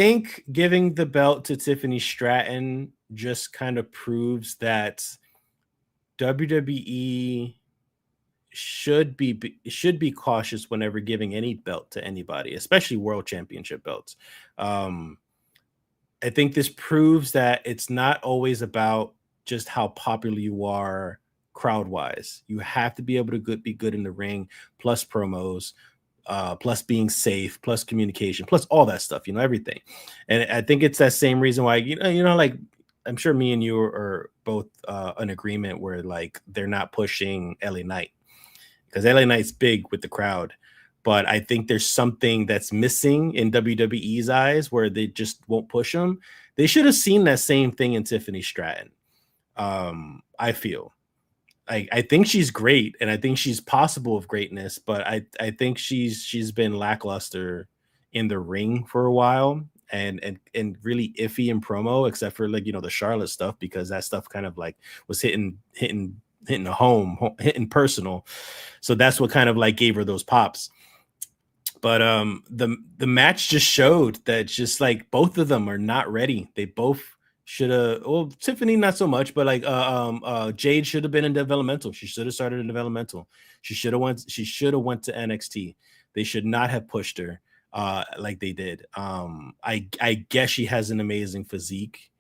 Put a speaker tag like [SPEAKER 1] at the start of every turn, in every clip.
[SPEAKER 1] think giving the belt to Tiffany Stratton just kind of proves that WWE should be cautious whenever giving any belt to anybody, especially world championship belts. I think this proves that it's not always about just how popular you are crowd wise. You have to be able to be good in the ring, plus promos, plus being safe, plus communication, plus all that stuff, everything. And I think it's that same reason why, like, I'm sure me and you are both in agreement where like they're not pushing LA Knight, because LA Knight's big with the crowd. But I think there's something that's missing in WWE's eyes where they just won't push him. They should have seen that same thing in Tiffany Stratton. I feel I think she's great, and I think she's possible of greatness, but I think she's been lackluster in the ring for a while, and really iffy in promo, except for like the Charlotte stuff, because that stuff kind of like was hitting home, hitting personal. So that's what kind of like gave her those pops. But the match just showed that just like both of them are not ready. They both should have. Well, Tiffany not so much, but like Jade should have been in developmental. She should have started in developmental. She should have went to NXT. They should not have pushed her like they did. I guess she has an amazing physique,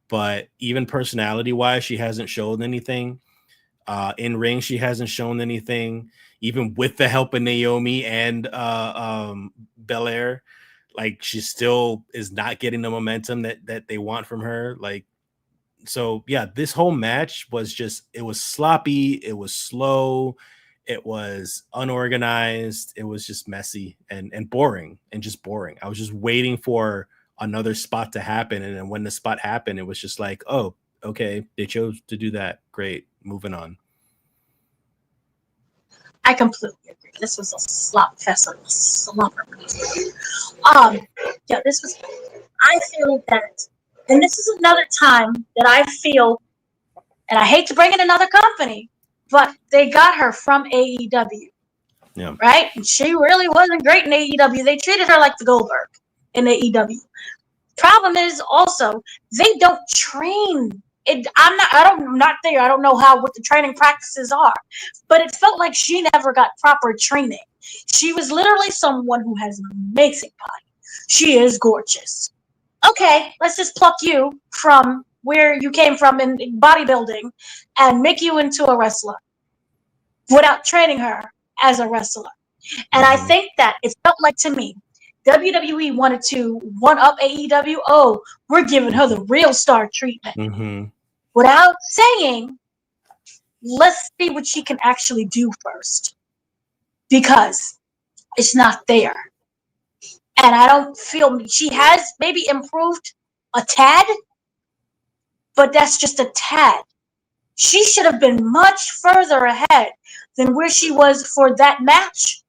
[SPEAKER 1] but even personality wise, she hasn't shown anything. In ring, she hasn't shown anything. Even with the help of Naomi and Belair, like she still is not getting the momentum that they want from her. Like, so yeah, this whole match was it was sloppy, it was slow, it was unorganized, it was just messy and boring and just boring. I was just waiting for another spot to happen, and then when the spot happened, it was just like, oh, okay, they chose to do that. Great, moving on.
[SPEAKER 2] I completely agree. This was a slop fest, a slumber. Yeah, this was. I feel that, and this is another time that I feel, and I hate to bring in another company, but they got her from AEW.
[SPEAKER 1] Yeah.
[SPEAKER 2] Right? And she really wasn't great in AEW. They treated her like the Goldberg in AEW. Problem is also they don't train. I'm not there. I don't know what the training practices are, but it felt like she never got proper training. She was literally someone who has an amazing body. She is gorgeous. Okay, let's just pluck you from where you came from in bodybuilding and make you into a wrestler without training her as a wrestler. And I think that it felt like, to me, WWE wanted to one-up AEW. Oh, we're giving her the real star treatment. Without saying, let's see what she can actually do first. Because it's not there. And I don't feel she has maybe improved a tad, but that's just a tad. She should have been much further ahead than where she was for that match,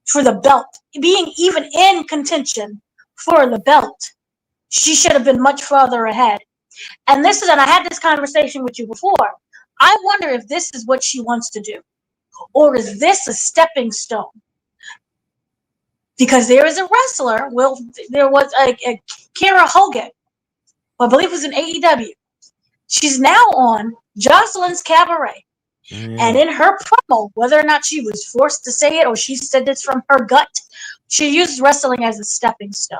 [SPEAKER 2] for the belt, being even in contention for the belt. She should have been much further ahead. And I had this conversation with you before. I wonder if this is what she wants to do, or is this a stepping stone? Because there is a wrestler. Well, there was a Kara Hogan, who I believe was in AEW. She's now on Jocelyn's Cabaret. And in her promo, whether or not she was forced to say it or she said this from her gut, she used wrestling as a stepping stone.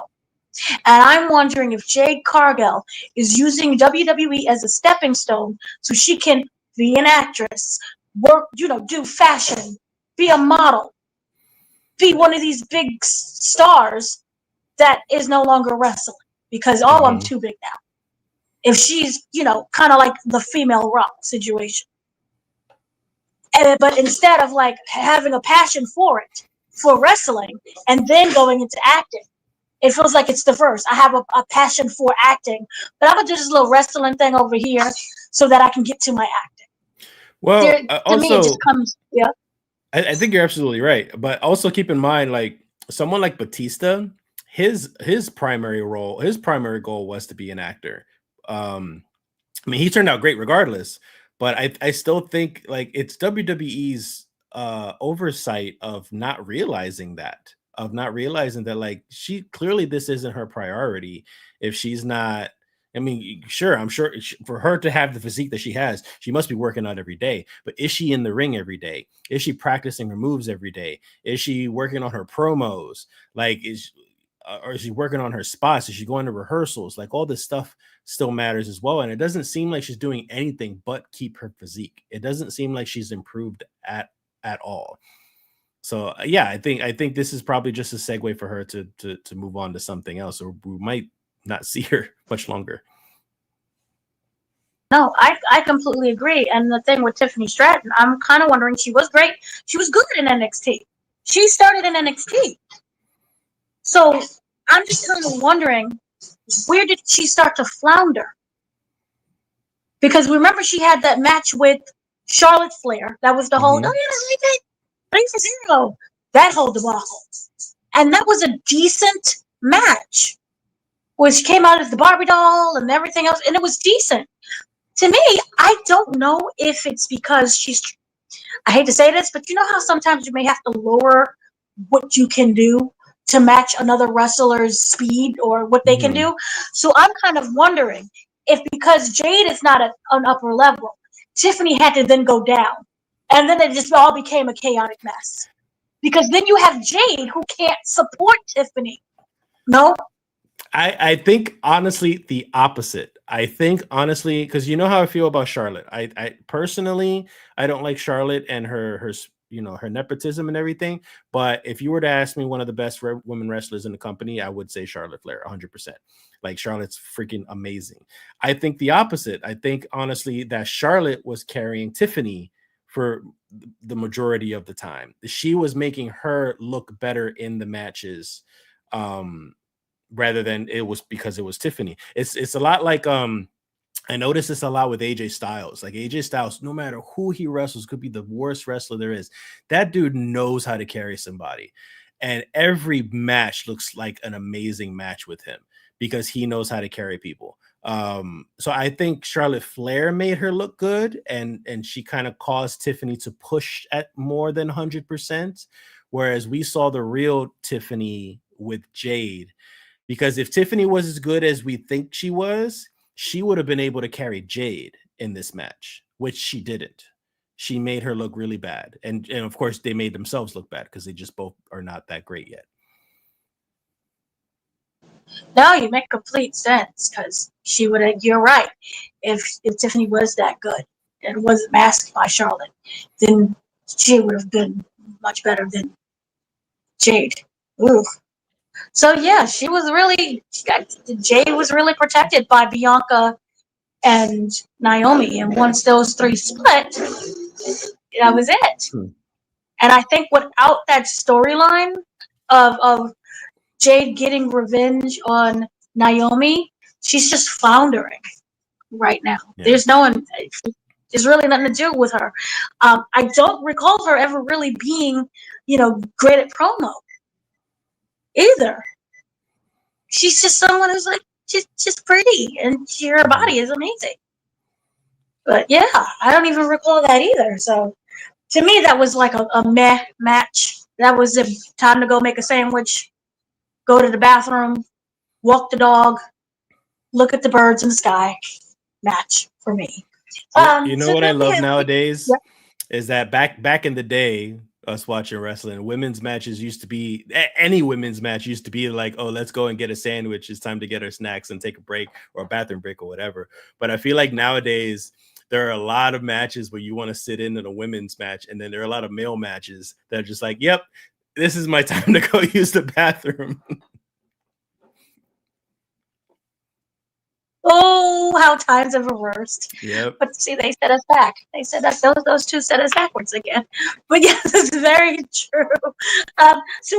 [SPEAKER 2] And I'm wondering if Jade Cargill is using WWE as a stepping stone so she can be an actress, work, do fashion, be a model, be one of these big stars that is no longer wrestling because, I'm too big now. If she's, kind of like the female Rock situation. But instead of like having a passion for wrestling, and then going into acting, it feels like it's the verse. I have a passion for acting, but I'm going to do this little wrestling thing over here so that I can get to my acting.
[SPEAKER 1] Well,
[SPEAKER 2] to me, it just comes, yeah.
[SPEAKER 1] I think you're absolutely right. But also keep in mind, like someone like Batista, his primary goal was to be an actor. I mean, he turned out great regardless, but I still think like it's WWE's oversight of not realizing that. of not realizing that like she clearly this isn't her priority. If she's not, I mean, sure, I'm sure for her to have the physique that she has, she must be working out every day. But is she in the ring every day? Is she practicing her moves every day? Is she working on her promos? Like, or is she working on her spots? Is she going to rehearsals? Like, all this stuff still matters as well. And it doesn't seem like she's doing anything but keep her physique. It doesn't seem like she's improved at all. So yeah, I think this is probably just a segue for her to move on to something else, or we might not see her much longer.
[SPEAKER 2] No, I completely agree. And the thing with Tiffany Stratton, I'm kind of wondering, she was great. She was good in NXT. She started in NXT. So I'm just kind of wondering, where did she start to flounder? Because remember, she had that match with Charlotte Flair. That was the whole, oh yeah, 3-0. That whole debacle. And that was a decent match. Where she came out as the Barbie doll and everything else, and it was decent. To me, I don't know if it's because I hate to say this, but you know how sometimes you may have to lower what you can do to match another wrestler's speed or what they can do? So I'm kind of wondering if because Jade is not at an upper level, Tiffany had to then go down. And then it just all became a chaotic mess. Because then you have Jade who can't support Tiffany. No?
[SPEAKER 1] I think honestly the opposite. I think honestly, because you know how I feel about Charlotte. I personally, I don't like Charlotte and her her nepotism and everything. But if you were to ask me one of the best women wrestlers in the company, I would say Charlotte Flair, 100%. Like, Charlotte's freaking amazing. I think the opposite. I think honestly that Charlotte was carrying Tiffany for the majority of the time. She was making her look better in the matches. Rather than it was because it was Tiffany. It's a lot like I notice this a lot with AJ Styles. Like, AJ Styles, no matter who he wrestles, could be the worst wrestler there is. That dude knows how to carry somebody. And every match looks like an amazing match with him because he knows how to carry people. So I think Charlotte Flair made her look good, and she kind of caused Tiffany to push at more than 100%. Whereas we saw the real Tiffany with Jade. Because if Tiffany was as good as we think she was, she would have been able to carry Jade in this match, which she didn't. She made her look really bad. And of course, they made themselves look bad because they just both are not that great yet.
[SPEAKER 2] No, you make complete sense because she would have, you're right. If Tiffany was that good and wasn't masked by Charlotte, then she would have been much better than Jade. Ooh. So yeah, Jade was really protected by Bianca and Naomi, and once those three split, that was it. And I think without that storyline of Jade getting revenge on Naomi, she's just floundering right now. Yeah. There's really nothing to do with her. I don't recall her ever really being, great at promo either. She's just someone who's like just pretty, and her body is amazing. But yeah, I don't even recall that either. So to me, that was like a meh match. That was the time to go make a sandwich, go to the bathroom, walk the dog, look at the birds in the sky. Match for me.
[SPEAKER 1] You know what I love nowadays is that back in the day, us watching wrestling, women's matches used to be, any women's match used to be like, oh, let's go and get a sandwich. It's time to get our snacks and take a break or a bathroom break or whatever. But I feel like nowadays there are a lot of matches where you want to sit in a women's match, and then there are a lot of male matches that are just like, yep, this is my time to go use the bathroom.
[SPEAKER 2] Oh, how times have reversed.
[SPEAKER 1] Yep.
[SPEAKER 2] But see, they set us back. They said that those two set us backwards again. But yes, it's very true. So